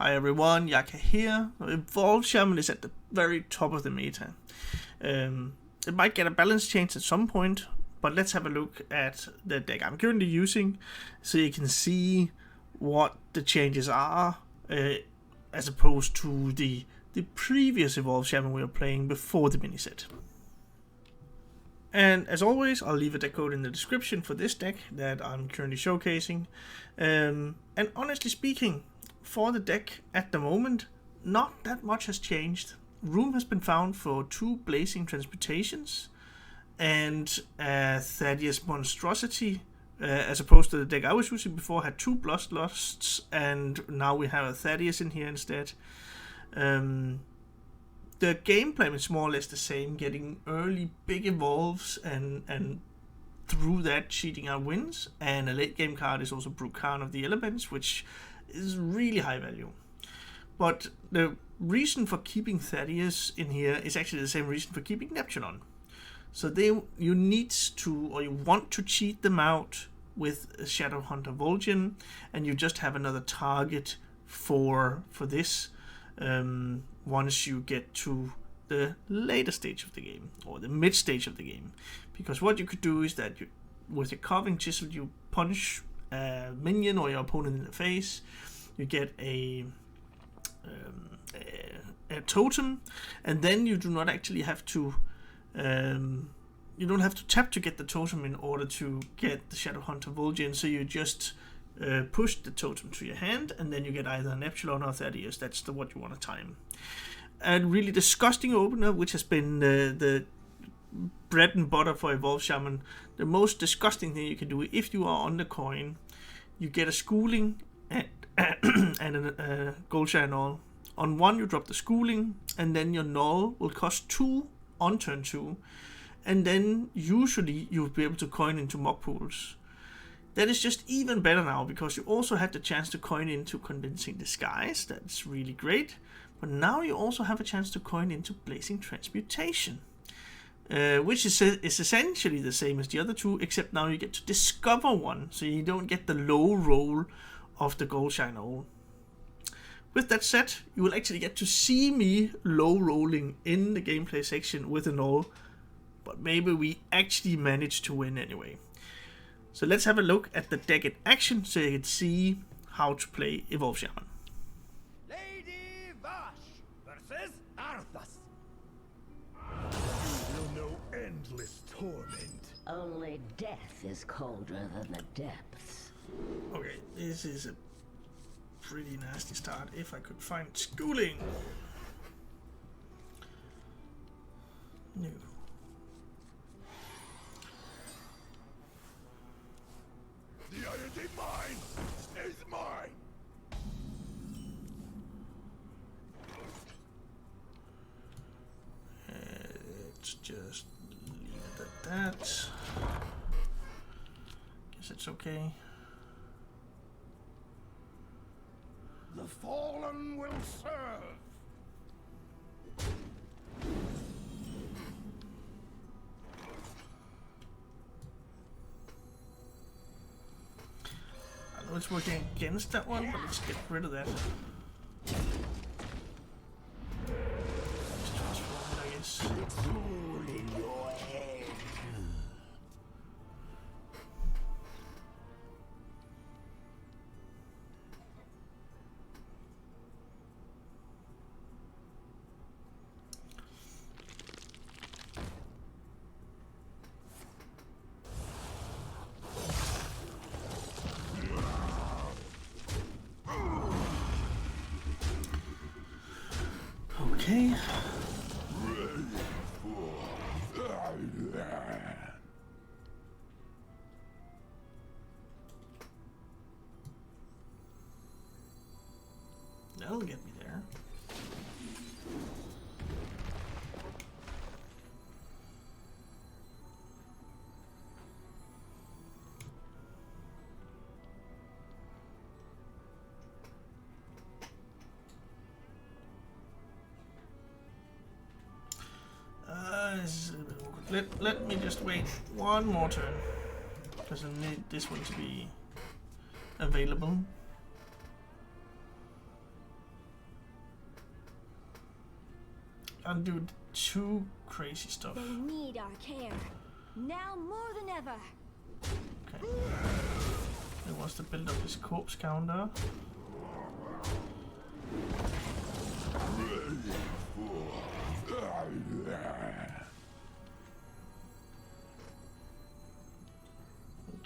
Hi everyone, Yacca here. Evolved Shaman is at the very top of the meta. It might get a balance change at some point, but let's have a look at the deck I'm currently using so you can see what the changes are as opposed to the previous Evolved Shaman we were playing before the mini set. And as always, I'll leave a deck code in the description for this deck that I'm currently showcasing. And honestly speaking, for the deck at the moment, not that much has changed. Room has been found for 2 Blazing Transmutations and Thaddeus Monstrosity, as opposed to the deck I was using before had 2 Bloodlusts, and now we have a Thaddeus in here instead. The gameplay is more or less the same, getting early big evolves and through that cheating out wins, and a late game card is also Brucan of the Elements, which is really high value. But the reason for keeping Thaddeus in here is actually the same reason for keeping Neptune. So you need to, or you want to cheat them out with Shadowhunter Vol'jin, and you just have another target for this once you get to the later stage of the game, or the mid stage of the game. Because what you could do is that with your Carving Chisel you punch a minion or your opponent in the face, you get a totem, and then you do not actually have to you don't have to tap to get the totem in order to get the Shadowhunter Vol'jin, so you just push the totem to your hand, and then you get either an Epsilon or Thaddeus. That's what you want to time. And really disgusting opener, which has been the bread and butter for Evolved Shaman. The most disgusting thing you can do, if you are on the coin, you get a Schooling and a Goldshire Null. On one you drop the Schooling, and then your Null will cost 2 on turn 2, and then usually you'll be able to coin into mock pools. That is just even better now, because you also had the chance to coin into Convincing Disguise. That's really great. But now you also have a chance to coin into Blazing Transmutation, which is essentially the same as the other 2, except now you get to discover one, so you don't get the low roll of the Goldshire Null. With that said, you will actually get to see me low rolling in the gameplay section with a Null, but maybe we actually managed to win anyway. So let's have a look at the deck in action so you can see how to play Evolved Shaman. Lady Vash versus Arthas. You will know endless torment. Only death is colder than the depths. Okay, this is a pretty nasty start. If I could find Schooling. No. The deity mine is mine. Let's just leave it at that. Guess it's okay. The fallen will serve. I know it's working against that one, but let's get rid of that. Just transform it, I guess. It's all in your head. Okay. That'll get me there. Let me just wait one more turn, because I need this one to be available. undo the too crazy stuff. They need our care. Now more than ever. Okay. He wants to build up his corpse counter.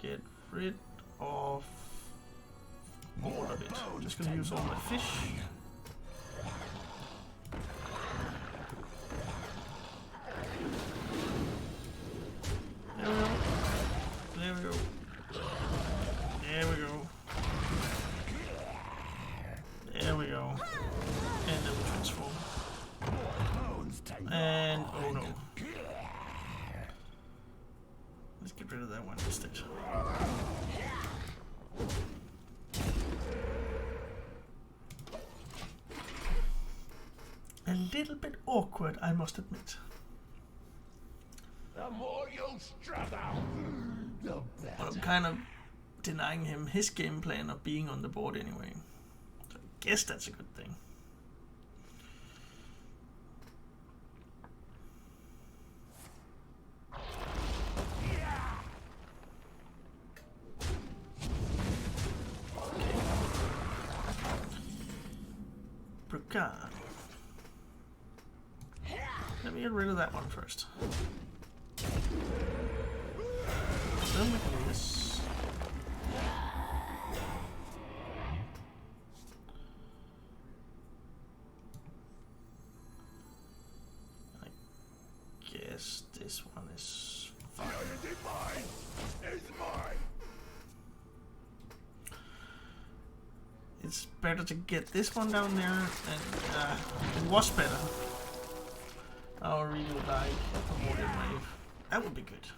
Get rid of all of it. I'm just gonna use all my fish. There we go. There we go. There we go. There we go. And then we transform. And oh no. Let's get rid of that one instead. A little bit awkward, I must admit. The more you struggle, the better. But I'm kind of denying him his game plan of being on the board anyway. So I guess that's a good thing. Brukan. Let me get rid of that one first. Then we can do this. I guess this one is fine. Is mine. It's better to get this one down there, and it was better. I really would like a warrior wave. That would be good.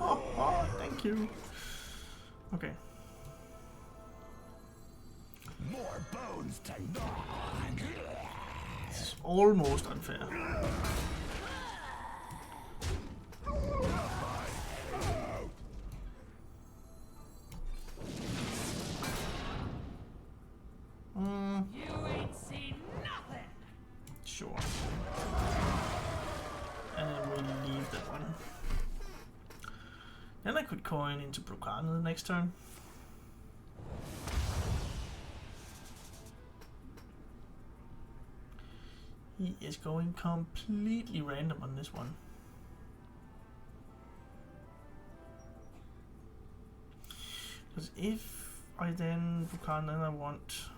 Oh, thank you. Okay. More bones to gnaw. It's almost unfair. You ain't seen nothing. Sure. And then we leave that one. Then I could coin into Brukan the next turn. He is going completely random on this one. Because if I then Brukan, then I want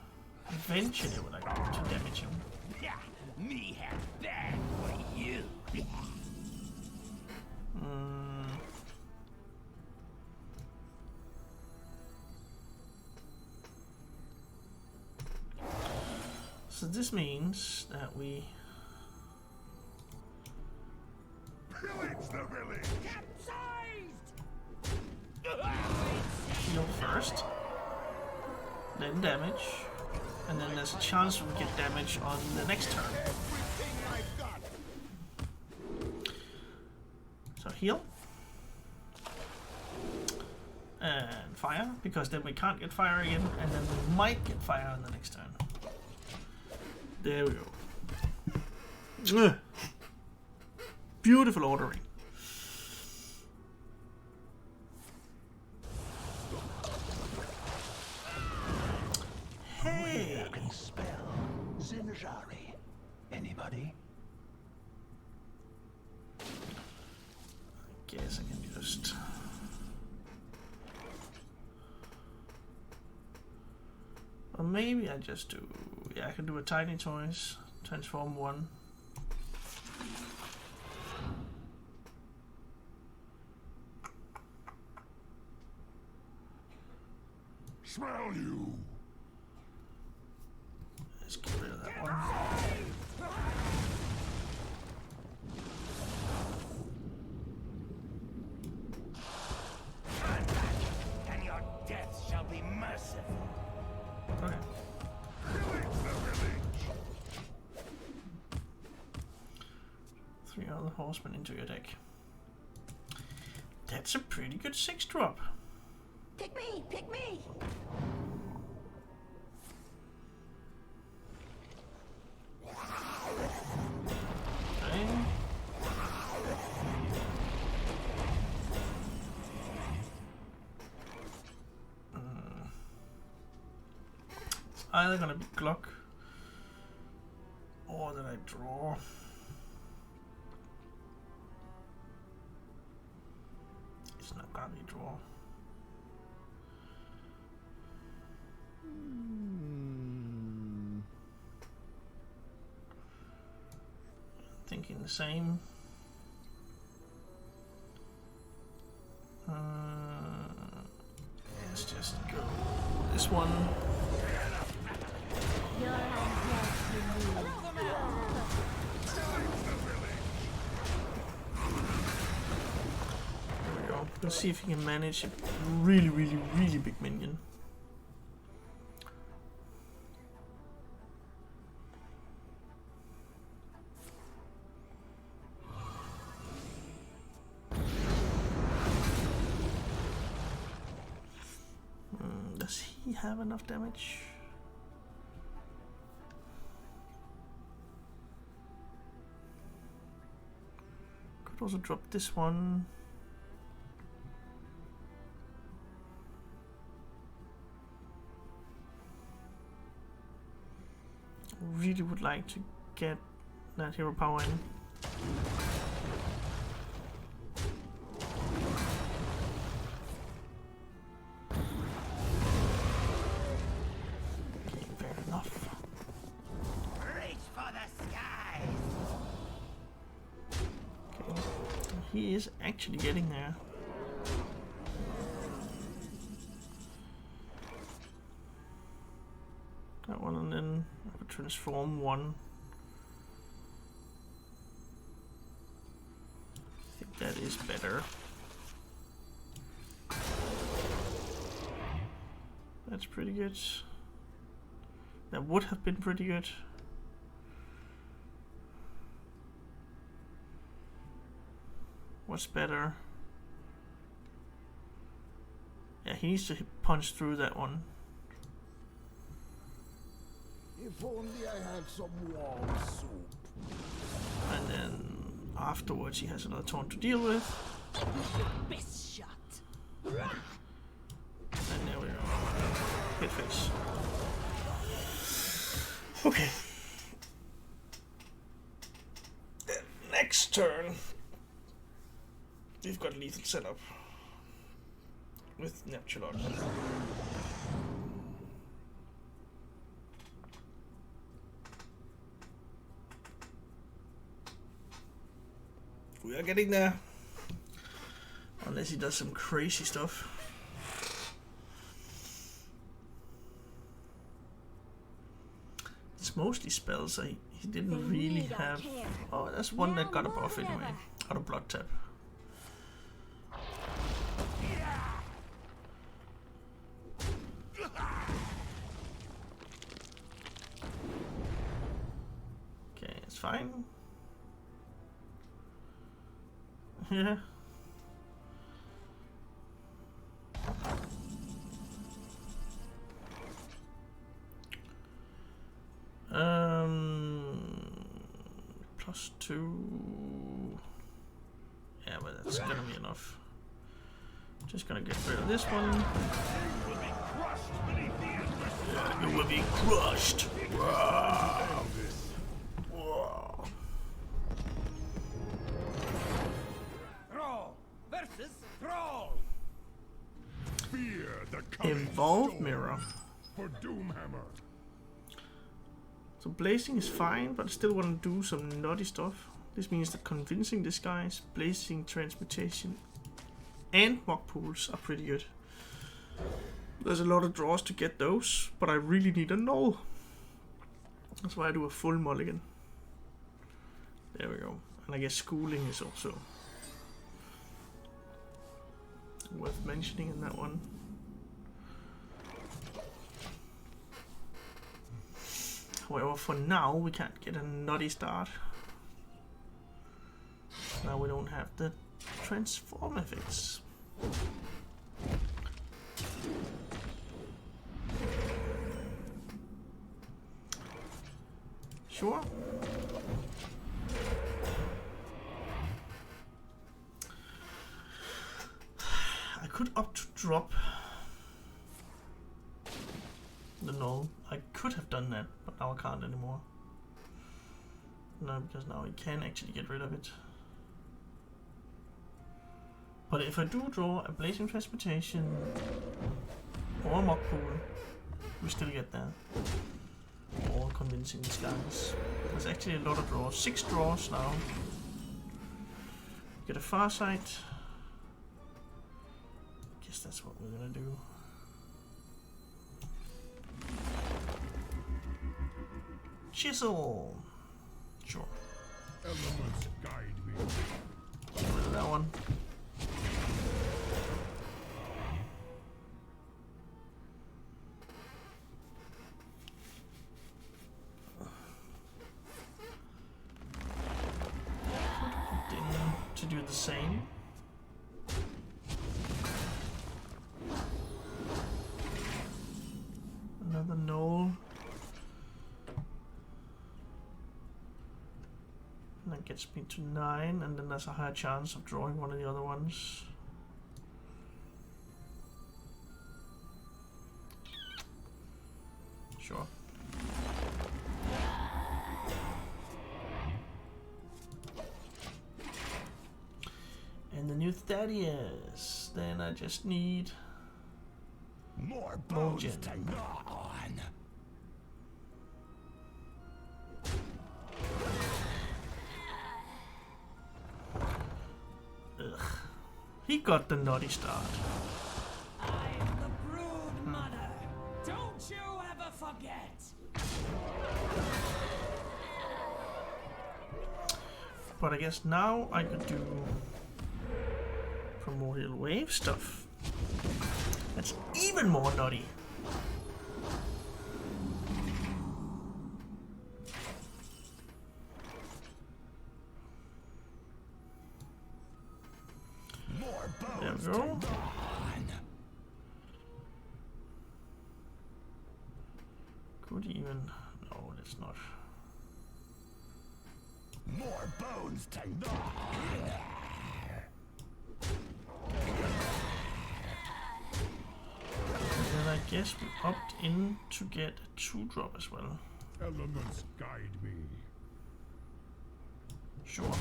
eventually what I want to damage him. Yeah, me have bad for you. So this means that we Pillage the village. heal first, then damage, and then there's a chance we get damage on the next turn. Everything I've got. So heal. And fire, because then we can't get fire again, and then we might get fire on the next turn. There we go. Ugh. Beautiful ordering. Hey! Can spell Zinjari. Anybody? Guess I can just or maybe I just do, yeah, I can do a tiny toys, transform one. Smell you. Let's get rid of that one. And your death shall be merciful. Okay. Pillage the village. 3 other horsemen into your deck. That's a pretty good 6-drop. Pick me! Pick me! either gonna be Glock or that I draw. It's not gonna be draw. Thinking the same. Let's just go this one. Your undead removed. There we go. Let's see if he can manage a really big minion. Does he have enough damage? Could also drop this one. Really would like to get that hero power in. He is actually getting there. That one, and then I could transform one. I think that is better. That's pretty good. That would have been pretty good. What's better? Yeah, he needs to punch through that one. If only I had some warm soup. And then afterwards he has another taunt to deal with. Best shot. And there we go. Hit face. Okay. Next turn. We've got lethal setup with Neptulon. We are getting there. Unless he does some crazy stuff. It's mostly spells he didn't really have. Oh, that's one that got a buff anyway. Out of blood tap. Okay, it's fine. Yeah. +2. Yeah, but that's gonna be enough. Just gonna get rid of this one. Yeah, you will be crushed. Wow. Wow. Thrall versus Thrall. Fear the coming Evolved storm mirror. for Doomhammer. So blazing is fine, but I still want to do some naughty stuff. This means that convincing disguise, blazing, transmutation, and mock pools are pretty good. There's a lot of draws to get those, but I really need a null. That's why I do a full mulligan. There we go. And I guess schooling is also worth mentioning in that one. However, for now we can't get a nutty start. Now we don't have the transform effects. Sure. I could opt to drop the null. I could have done that, but now I can't anymore. No, because now I can actually get rid of it. But if I do draw a Blazing Transmutation or a Mock Pool, we still get there. Or Convincing Disguise. There's actually a lot of draws. 6 draws now. Get a Farsight. Guess that's what we're gonna do. Chisel! Sure. Elements guide me. Get rid of that one. To do the same. Another null. And that gets me to 9, and then there's a higher chance of drawing one of the other ones. Sure. And the new Thaddeus. Then I just need More bones Vol'jin. to gnaw on. Ugh. He got the naughty start. I'm the brood mother. Don't you ever forget. But I guess now I could do Primordial Wave stuff. That's even more naughty. More There bones we to go. gnaw on. Could even... No, that's not. More bones to gnaw on. And then I guess we opt in to get a 2-drop as well. Elements guide me. Sure.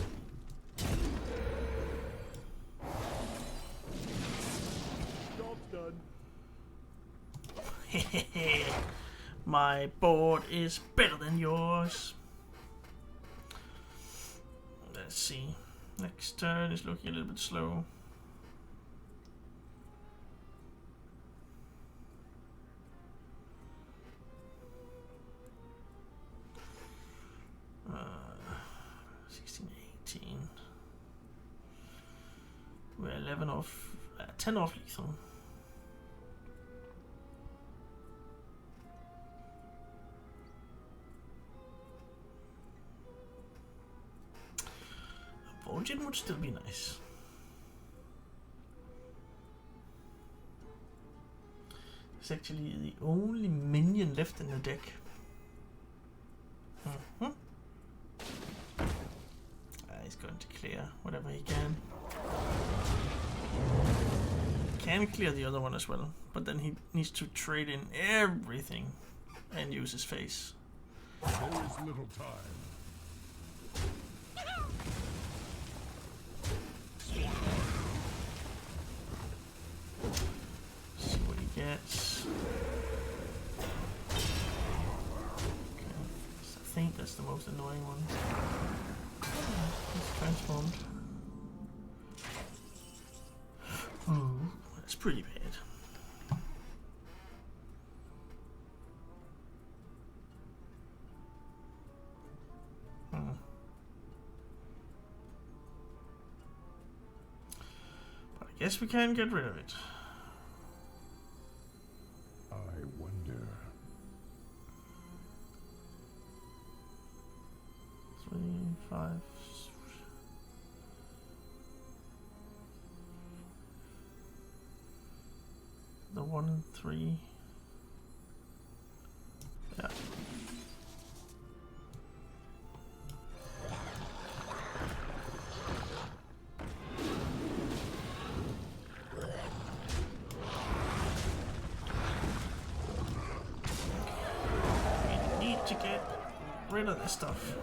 Job's done. My board is better than yours. Let's see. Next turn is looking a little bit slow. Uh, 16, 18. We're 11 off, 10 off lethal. Vol'jin would still be nice. It's actually the only minion left in the deck. He's going to clear whatever he can. Can clear the other one as well, but then he needs to trade in everything and use his face. There is little time. See what he gets. Okay. I think that's the most annoying one. It's transformed. Ooh, that's pretty bad. But I guess we can get rid of it. I wonder. 3, 5. The 1 and 3. Yeah. to get rid of this stuff.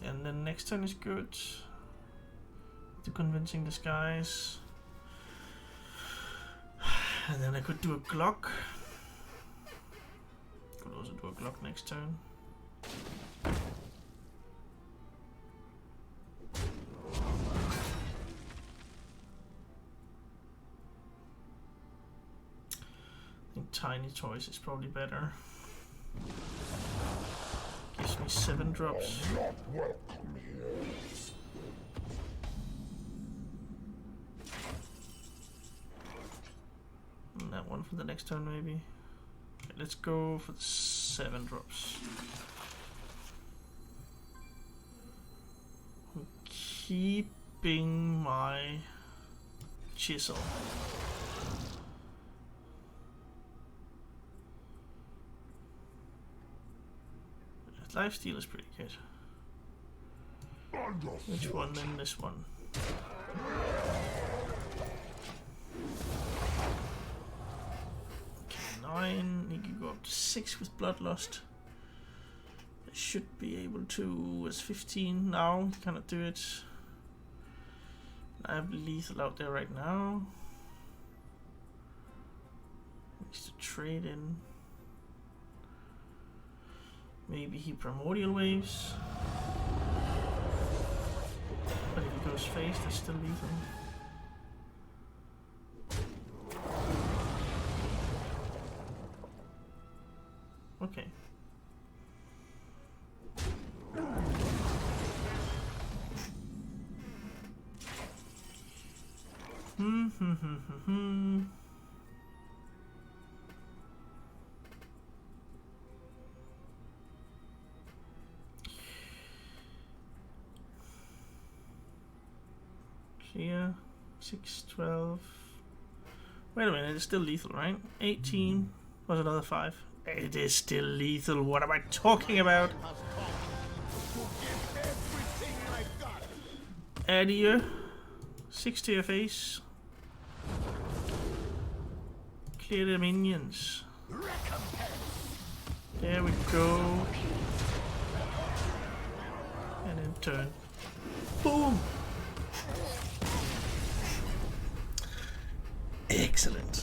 And then next turn is good. The convincing disguise. And then I could do a Glock. Could also do a Glock next turn. I think Tiny Toys is probably better. Gives me 7 drops. Not welcome here. And that one for the next turn, maybe. Okay, let's go for the 7 drops. I'm keeping my chisel. Lifesteal is pretty good. Which one then? This one. Okay, 9. You can go up to 6 with Bloodlust. I should be able to. It's 15 now. Cannot do it. I have lethal out there right now. Needs to trade in. Maybe he Primordial Waves. But if he goes face, that's still lethal. Okay. Clear. 6, 12. Wait a minute, it's still lethal, right? 18 was another 5. It is still lethal. What am I talking about? Adieu. 6 to your face. Clear the minions. There we go. And then turn. Boom! Excellent.